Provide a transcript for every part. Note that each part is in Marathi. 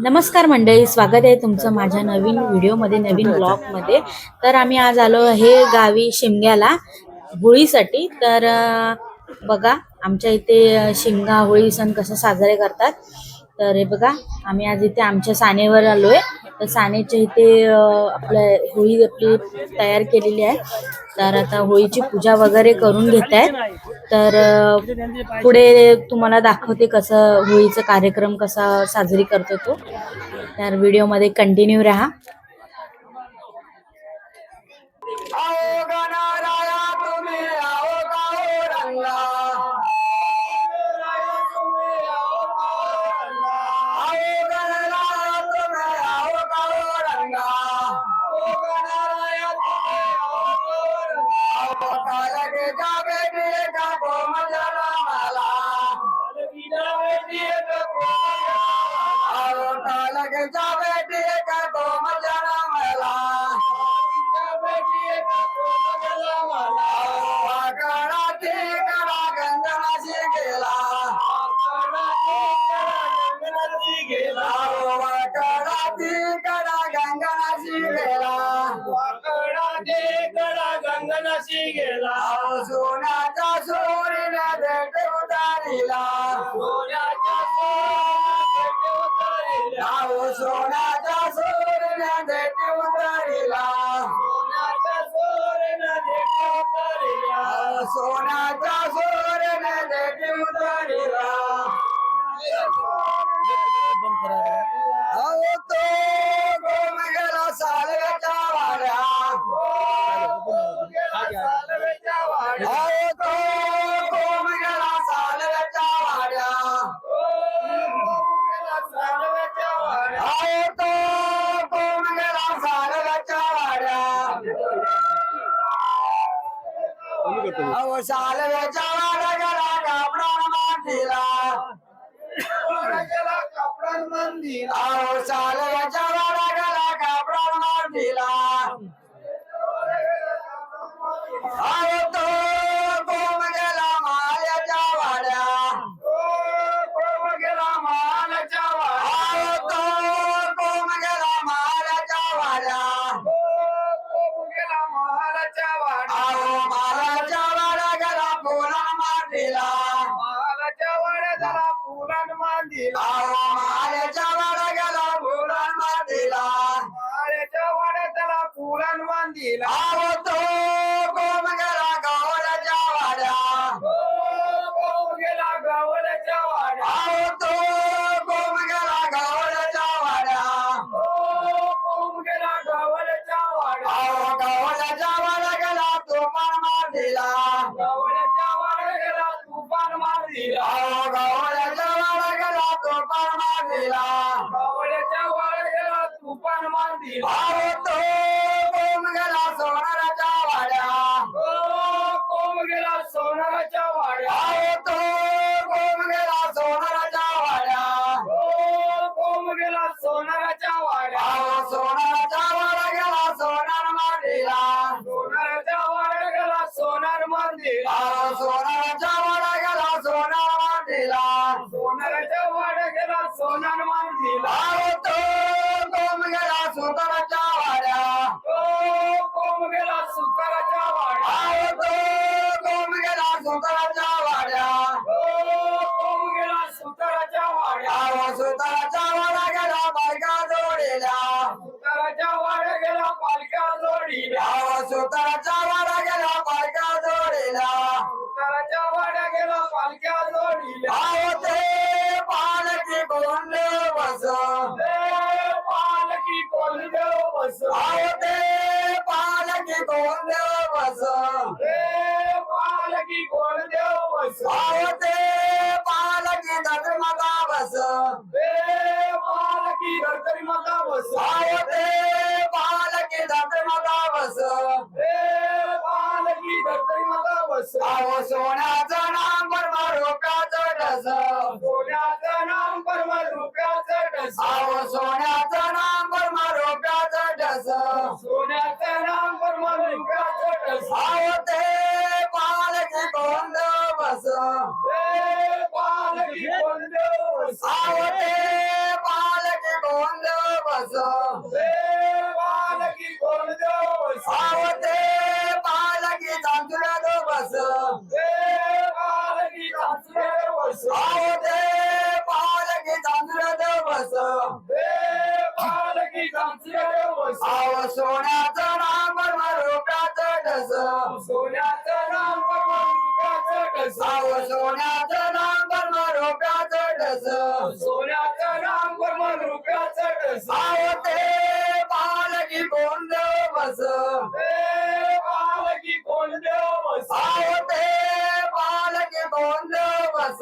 नमस्कार मंडळी, स्वागत आहे तुमचं माझ्या नवीन व्हिडिओमध्ये, नवीन ब्लॉगमध्ये. तर आम्ही आज आलो हे गावी शिमग्याला होळीसाठी. तर बघा आमच्या इथे शिमगा होळी सण कसं साजरे करतात. तर हे बघा आम्ही आज इथे आमच्या सानेवर आलोय. तर सानेच्या इथे आपलं होळी आपली तयार केलेली आहे. तर आता होळीची पूजा वगैरे करून घेत आहेत. तर पुढे तुम्हाला दाखवते कसं होळीचा कार्यक्रम कसा साजरी करतो तो. तर व्हिडिओमध्ये कंटिन्यू राहा. सोन्याच्या सोरीला भेट उतारिला, सोन्याच्या सोरीला भेट उतारिला, सोन्याच्या सोरीला भेट उतारिला. तो गोम गेला सालव्याच्या वाड्या, तो गोम गेला सालव्याच्या वाड्या, तो गोम गेला सालव्याच्या वाड्या. सालव्याच्या वाड्या गेला कापडान मांडीला, सालव्याच्या वाड्या गेला कापडान मांडीला. तो गोम गेला माल्याच्या वाड्या, गोम गेला माल्याच्या वाड्या, तो गोम गेला माल्याच्या वाड्या, गोम गेला माल्याच्या वाड्या. मालाच्या वाड्या गेला फुलान मांडीला, मालाच्या वाड्या गेला फुलान मांडीला, माल्याच्या वाड्या गेला फुलान मांडीला, माल्याच्या वाड्या गेला फुलान मांडीला. तो गोम गेला गवळ्याच्या वाड्या, गोम गेला गवळ्याच्या वाड्या, तो गोम गेला गवळ्याच्या वाड्या, गोम गेला गवळ्याच्या वाड्या. गवळ्याच्या वाड्या गेला तुफान मारलीला, गवळ्याच्या वाड्या गेला तुफान मारलीला, गवळ्याच्या वाड्या गेला तुफान मारलीला, गवळ्याच्या वाड्या गेला तुफान मारलीला. तो गोम गेला सोनाराच्या वाड्या, गोम गेला सोनाराच्या वाड्या, तो गोम गेला सोनाराच्या वाड्या, गोम गेला सोनाराच्या वाड्या. सोनाराच्या वाड्या गेला सोनार मारलीला, सोनाराच्या वाड्या गेला सोनार मारलीला, सोनाराच्या वाड्या गेला सोनार मारलीला, सोनाराच्या वाड्या गेला सोनार मारलीला. तो गोम गेला सुताराच्या वाड्या, गोम गेला सुताराच्या वाड्या, तो गोम गेला सुताराच्या वाड्या, गोम गेला सुताराच्या वाड्या. सुताराच्या वाड्या गेला बायका जोडील्या, सुताराच्या वाड्या गेला पालख्या जोडील्या, सुताराच्या वाड्या गेला बायका जोडील्या, सुताराच्या वाड्या गेला पालख्या जोडील्या. ते पालखी कोण बस, पालखी कोण बस, ते पालखी कोण बस, पालखी कोण बस, ते पालखी धर्मदा बस, पालखी धर्मदा बस, ते पालखी धर्मदा बस, पालखी धर्मदा बस. सोन्याचं नाम परम रोकाचं डस, सोन्याचं नाम परम रोकाचं डस, सोन्याचं नाम परम रोकाचं डस, सोन्याचं नाम परम रोकाचं डस. ते पालखी कोण बस, पालखी कोण बस, ते पालखी बस पालकी कोण देव आव ते पालकी चांचुल्या दो बस पालकी चांचुल्या बस आव ते पालकी चांचुल्या दो बस पालकी चांचुल्या बस आव सोन्याचं नाम रुपयाचं ढस सोन्याचं नाम रुपयाचं ढस आव सोन्याचं नाम रुपयाचं ढस सोन्याचं नाम रुपयाचं ढस आव ते पालकी कोण देव बस पालकी कोण देव बस आव ते पालकी कोण देव बस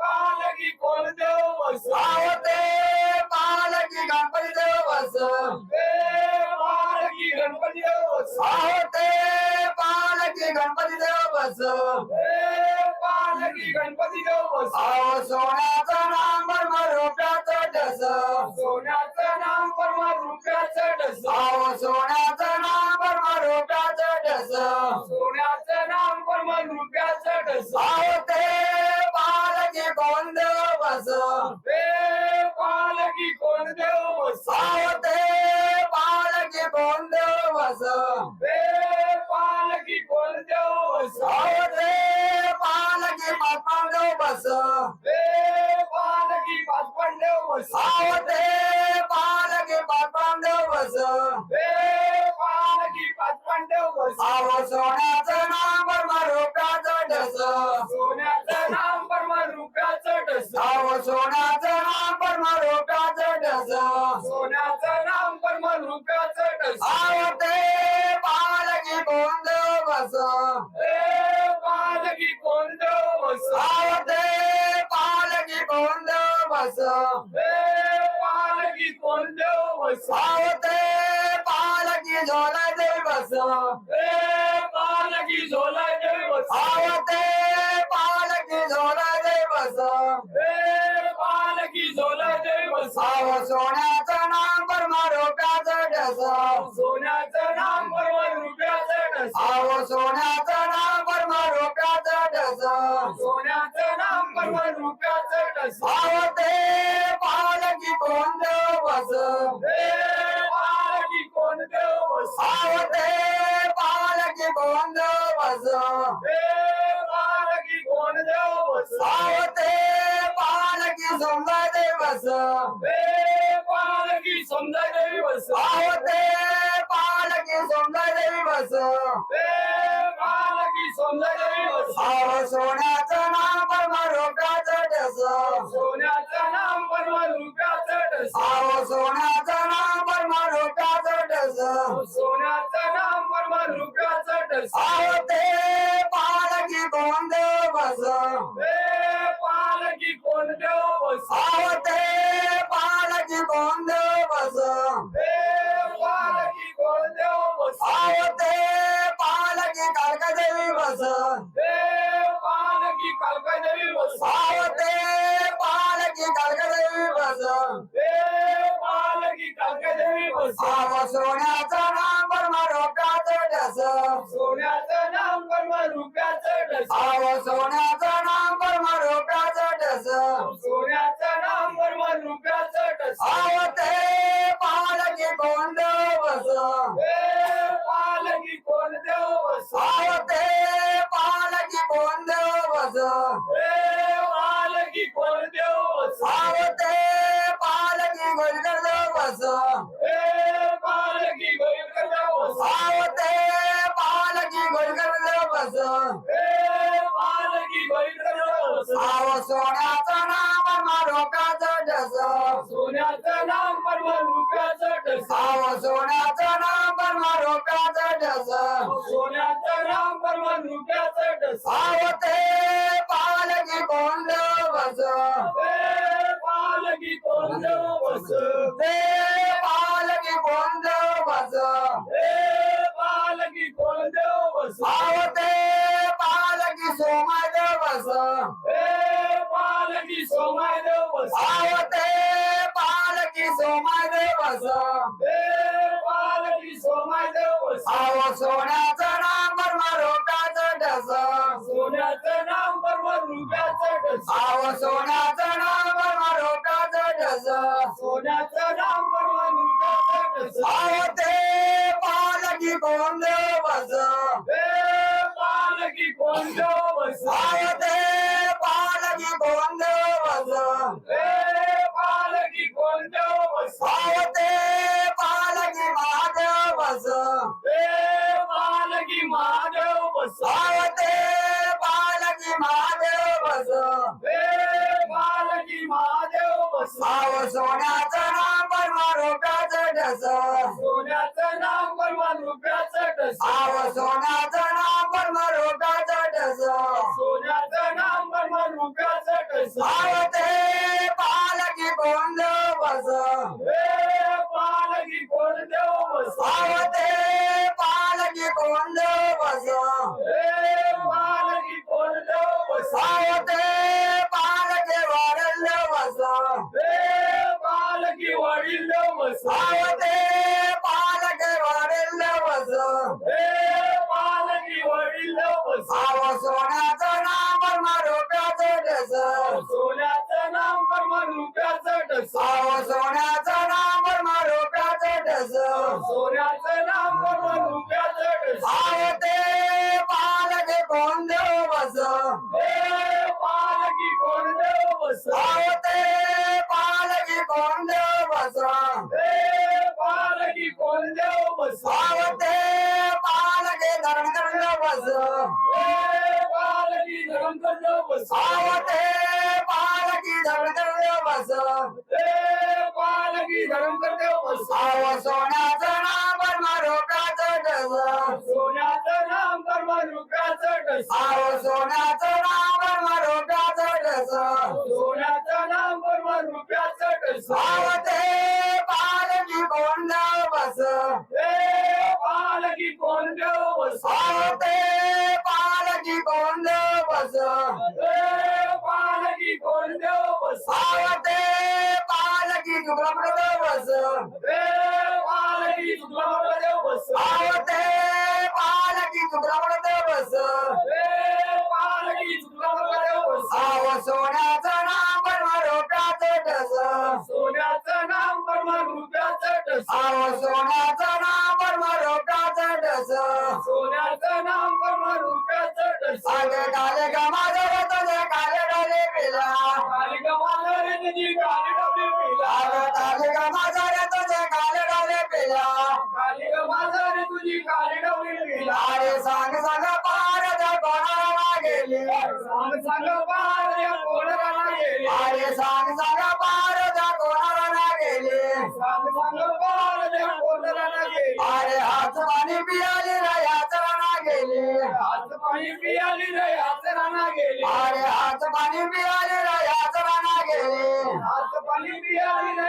पालकी कोण देव बस आव ते पालकी गणपती देव बस पालकी गणपती देव बस आव ते पालकी गणपती देव बस पालकी गणपती देव बस आव सोन्याचं नाम रुपयाचं ढस सोन्याचं नाम रुपयाचं ढस आव सोन्याचं नाम रुपयाचं ढस सोन्याचं नाम रुपयाचं ढस आव ते पालकी कोण देव बस पालकी कोण देव बस आव ते पालकी कोण देव बस पालकी कोण देव बस आव ते पालकी पाचपण देव बस पालकी पाचपण देव बस आव ते पालकी पाचपण देव बस पालकी पाचपण देव बस आव सोन्याचं नाम रुपयाचं ढस सोन्याचं नाम रुपयाचं ढस आव सोन्याचं नाम रुपयाचं ढस सोन्याचं नाम रुपयाचं ढस आव ते पालकी कोण देव बस पालकी कोण देव बस आव ते पालकी कोण देव बस पालकी कोण देव बस आव ते पालकी झोला देव बस पालकी झोला देव बस आव ते पालकी झोला देव बस पालकी झोला देव बस आव सोन्याचं नाम रुपयाचं ढस सोन्याचं नाम रुपयाचं ढस आव सोन्याचं नाम रुपयाचं ढस सोन्याचं नाम रुपयाचं ढस आव ते पालकी कोण देव बस पालकी कोण देव बस आव ते पालकी कोण देव बस पालकी कोण देव बस आव ते पालकी समजा देव बस पालकी समजा देवी बस आव ते पालकी समजा देवी बस पालकी समजा देवी बस आव सोन्याचं नाम रुपयाचं ढस सोन्याचं नाम रुपयाचं ढस आव सोन्याचं नाम रुपयाचं ढस सोन्याचं नाम रुपयाचं ढस आव ते पालकी कोण देव बस पालकी कोण देव बस आव ते पालकी कोण देव बस पालकी कोण देव बस आव ते पालकी कालका देवी बस पालकी कालका देवी बस आव ते पालकी कालका देवी बस पालकी कालका देवी बस आव सोन्याचं नाम रुपयाचं ढस सोन्याचं नाम रुपयाचं ढस आव सोन्याचं नाम रुपयाचं ढस सोन्याचं नाम रुपयाचं ढस आव ते पालकी कोण देव बस पालकी कोण देव बस आव ते पालकी कोण देव बस पालकी कोण देव बस आव ते पालकी गोलकर देव बस पालकी गोलकर देव बस आव ते पालकी गोलकर देव बस पालकी गोलकर देव बस आव सोन्याचं नाम रुपयाचं ढस सोन्याचं नाम रुपयाचं ढस आव सोन्याचं नाम रुपयाचं ढस सोन्याचं नाम रुपयाचं ढस आव ते पालकी कोण देव बस पालकी कोण देव बस पालकी कोण देव बस पालकी कोण देव बस आव ते पालकी सोमाय देव बस पालकी सोमाय देव बस आव ते पालकी सोमाय देव बस पालकी सोमाय देव बस आव सोन्याचं नाम रुपयाचं ढस सोन्याचं नाम रुपयाचं ढस आव सोन्याचं नाम रुपयाचं ढस सोन्याचं आवते पालकी गोंधळ बस पालकी गोंधळ बस आवते पालकी महादेव बस पालकी महादेव बस आवते पालकी महादेव बस पालकी महादेव बस आव सोन्याचं नाम परवा रुपयाचं ढस सोन्याचं नाम परवा रुपयाचं ढस आव सोन्याचं नाम परवा रुपयाचं ढस सोन्याचं नाम परवा रुपयाचं ढस आव ते पालकी गोंधळ बस पालकी गोंधळ बस आव ते पालकी गोंधळ बस पालकी गोंधळ बस आव ते पालकी वडील बस पालकी वडील बस आव ते पालकी वडील बस पालकी वडील बस आव सोन्याचं नाम परवा रुपयाचं ढस सोन्याचं नाम परवा रुपयाचं ढस आव सोन्याचं नाम परवा रुपयाचं ढस सोन्याचं नाम परवा रुपयाचं ढस आव ते पालकी गोंधळ बस पालकी गोंधळ बस आव ते पालकी गोंधळ बस पालकी गोंधळ बस आव ते पालकी धरणकंड बस पालकी धरणकंड बस आव ते पालकी धरणकंड बस पालकी धरणकंड बस आव सोन्याचं नाम परवा रुपयाचं ढस सोन्याचं नाम परवा रुपयाचं ढस आव सोन्याचं नाम परवा रुपयाचं ढस सोन्याचं नाम परवा रुपयाचं ढस आव ते पालकी गोंधळ बस पालकी गोंधळ बस आव ते पालकी गोंधळ बस पालकी गोंधळ बस आव ते पालकी जुगलप्रद बस पालकी जुगलप्रद बस आव ते पालकी जुगलप्रद बस पालकी जुगलप्रद बस आव सोन्याचं नाम परवा रुपयाचं ढस सोन्याचं नाम परवा रुपयाचं ढस आव सोन्याचं नाम परवा रुपयाचं ढस सोन्याचं नाम परवा रुपयाचं ढस आगे काले का माझं तुझे काले डोले पिला काले का माझं रे तुझी काले डोले पिला आगे काले का माझं रे तुझे काले डोले पिला काले का माझं रे तुझी काले डोले पिला अरे सांग सांग पार त्या कोणाला गेली सांग सांग पार त्या कोणाला गेली अरे सांग सांग पार त्या कोणाला गेली सांग सांग पार त्या कोणाला गेली अरे हात पाणी पियाली रे याचराना गेली हात पाणी पियाली रे याचराना गेली अरे हात पाणी पियाली रे याचराना गेली हात पाणी पियाली रे